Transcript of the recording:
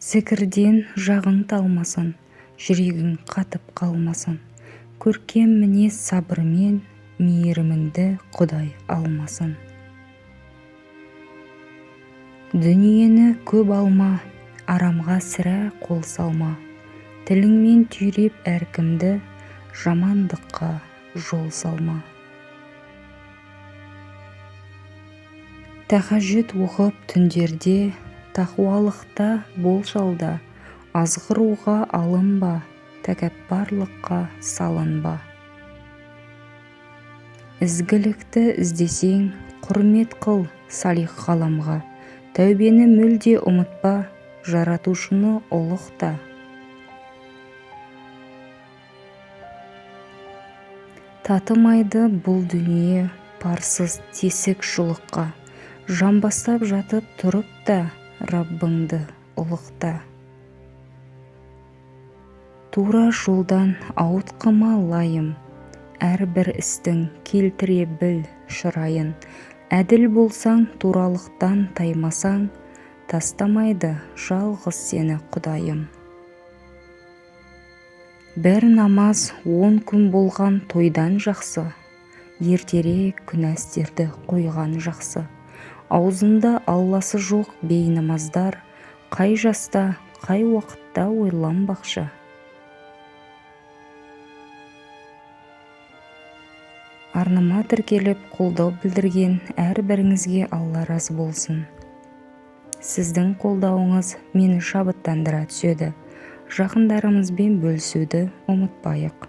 Зікірден жағың талмасын, жүрегің қатып қалмасын. Көркем мінез сабырмен, мейіріміңді Құдай алмасын. Дүниені көп алма, арамға сірә қол салма. Тіліңмен түйреп әркімді, жамандыққа жол салма. Тәхажүд оқып түндерде, тақуалықта бол жалда, азғыруға алынба, тәкаппарлыққа салынба. Ізгілікті іздесең, құрмет қыл салих ғаламға, тәубені мүлде ұмытпа, жаратушыны ұлықта. Татымайды бұл дүние парсыз тесік шұлыққа, жамбастап жатып тұрып та, Раббыңды ұлықта. Тура жолдан ауытқыма лайым, әрбір істің келтіре біл шырайын. Әділ болсаң, туралықтан таймасаң, тастамайды жалғыз сені Құдайым. Бір намаз 10 күн болған тойдан жақсы, ертерек күнәстерді қойған жақсы. Аузында Алласы жоқ бейнамаздар, қай жаста, қай уақытта ойланбақшы. Арнама тіркеліп қолдау білдірген әрбіріңізге Алла разы болсын. Сіздің қолдауыңыз мені шабыттандыра түседі. Жақындарымызбен бөлісуді ұмытпайық.